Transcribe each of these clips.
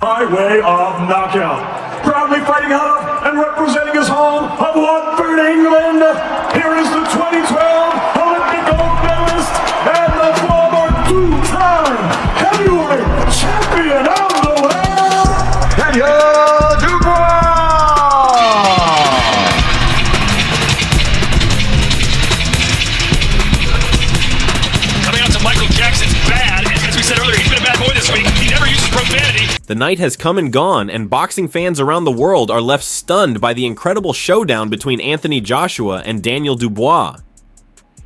By way of knockout, proudly fighting out of and representing his home of Watford, England, here is the 2012 Olympic gold medalist and the former two-time heavyweight champion of the world, Daniel Dubois! Coming out to Michael Jackson's Bad, and as we said earlier, he's been a bad boy this week. He never uses profanity. The night has come and gone, and boxing fans around the world are left stunned by the incredible showdown between Anthony Joshua and Daniel Dubois.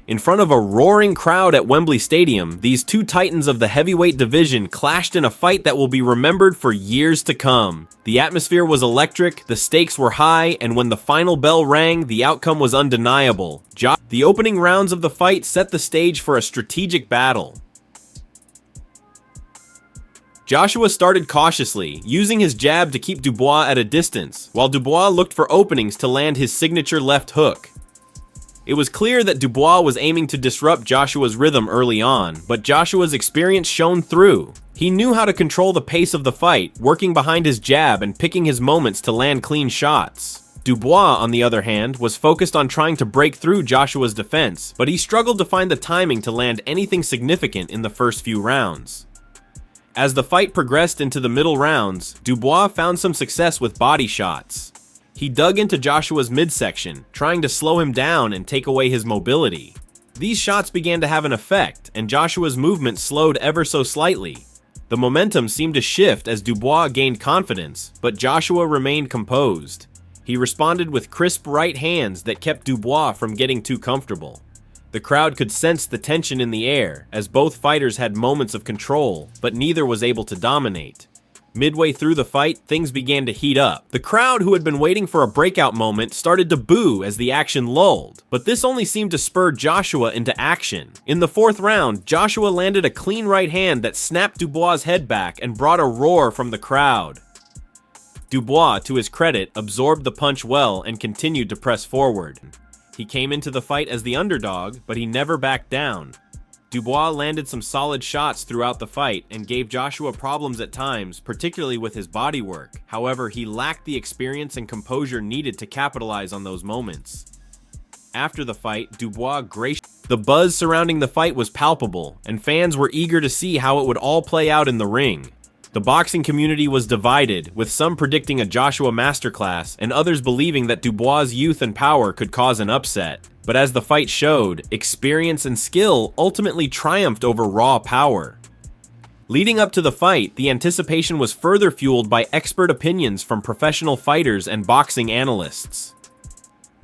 In front of a roaring crowd at Wembley Stadium, these two titans of the heavyweight division clashed in a fight that will be remembered for years to come. The atmosphere was electric, the stakes were high, and when the final bell rang, the outcome was undeniable. The opening rounds of the fight set the stage for a strategic battle. Joshua started cautiously, using his jab to keep Dubois at a distance, while Dubois looked for openings to land his signature left hook. It was clear that Dubois was aiming to disrupt Joshua's rhythm early on, but Joshua's experience shone through. He knew how to control the pace of the fight, working behind his jab and picking his moments to land clean shots. Dubois, on the other hand, was focused on trying to break through Joshua's defense, but he struggled to find the timing to land anything significant in the first few rounds. As the fight progressed into the middle rounds, Dubois found some success with body shots. He dug into Joshua's midsection, trying to slow him down and take away his mobility. These shots began to have an effect, and Joshua's movement slowed ever so slightly. The momentum seemed to shift as Dubois gained confidence, but Joshua remained composed. He responded with crisp right hands that kept Dubois from getting too comfortable. The crowd could sense the tension in the air, as both fighters had moments of control, but neither was able to dominate. Midway through the fight, things began to heat up. The crowd, who had been waiting for a breakout moment, started to boo as the action lulled, but this only seemed to spur Joshua into action. In the fourth round, Joshua landed a clean right hand that snapped Dubois' head back and brought a roar from the crowd. Dubois, to his credit, absorbed the punch well and continued to press forward. He came into the fight as the underdog, but he never backed down. Dubois landed some solid shots throughout the fight and gave Joshua problems at times, particularly with his body work. However, he lacked the experience and composure needed to capitalize on those moments. After the fight, Dubois The buzz surrounding the fight was palpable, and fans were eager to see how it would all play out in the ring. The boxing community was divided, with some predicting a Joshua masterclass and others believing that Dubois' youth and power could cause an upset. But as the fight showed, experience and skill ultimately triumphed over raw power. Leading up to the fight, the anticipation was further fueled by expert opinions from professional fighters and boxing analysts.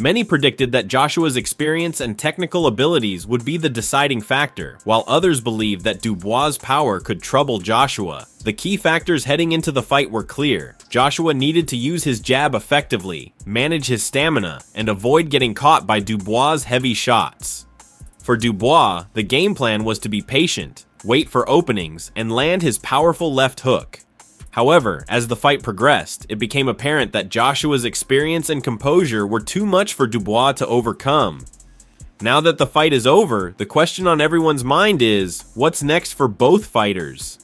Many predicted that Joshua's experience and technical abilities would be the deciding factor, while others believed that Dubois' power could trouble Joshua. The key factors heading into the fight were clear. Joshua needed to use his jab effectively, manage his stamina, and avoid getting caught by Dubois' heavy shots. For Dubois, the game plan was to be patient, wait for openings, and land his powerful left hook. However, as the fight progressed, it became apparent that Joshua's experience and composure were too much for Dubois to overcome. Now that the fight is over, the question on everyone's mind is, what's next for both fighters?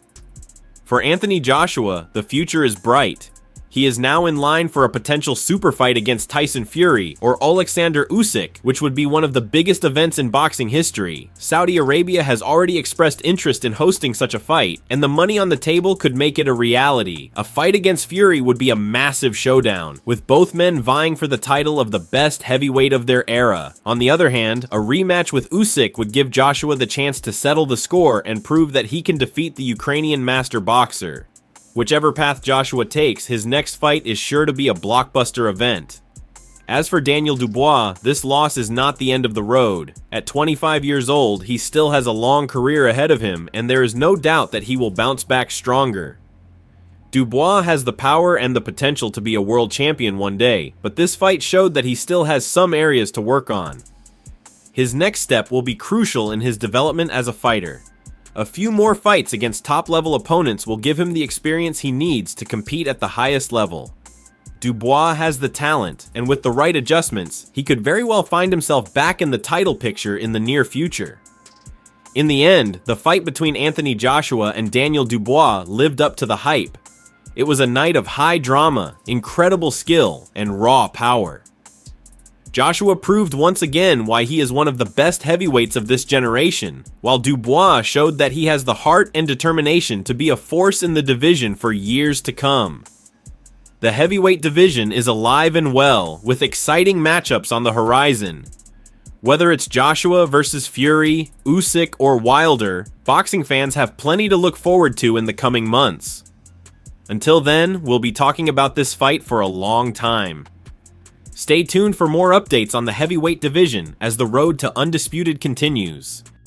For Anthony Joshua, the future is bright. He is now in line for a potential super fight against Tyson Fury or Alexander Usyk, which would be one of the biggest events in boxing history. Saudi Arabia has already expressed interest in hosting such a fight, and the money on the table could make it a reality. A fight against Fury would be a massive showdown, with both men vying for the title of the best heavyweight of their era. On the other hand, a rematch with Usyk would give Joshua the chance to settle the score and prove that he can defeat the Ukrainian master boxer. Whichever path Joshua takes, his next fight is sure to be a blockbuster event. As for Daniel Dubois, this loss is not the end of the road. At 25 years old, he still has a long career ahead of him, and there is no doubt that he will bounce back stronger. Dubois has the power and the potential to be a world champion one day, but this fight showed that he still has some areas to work on. His next step will be crucial in his development as a fighter. A few more fights against top-level opponents will give him the experience he needs to compete at the highest level. Dubois has the talent, and with the right adjustments, he could very well find himself back in the title picture in the near future. In the end, the fight between Anthony Joshua and Daniel Dubois lived up to the hype. It was a night of high drama, incredible skill, and raw power. Joshua proved once again why he is one of the best heavyweights of this generation, while Dubois showed that he has the heart and determination to be a force in the division for years to come. The heavyweight division is alive and well, with exciting matchups on the horizon. Whether it's Joshua versus Fury, Usyk, or Wilder, boxing fans have plenty to look forward to in the coming months. Until then, we'll be talking about this fight for a long time. Stay tuned for more updates on the heavyweight division as the road to undisputed continues.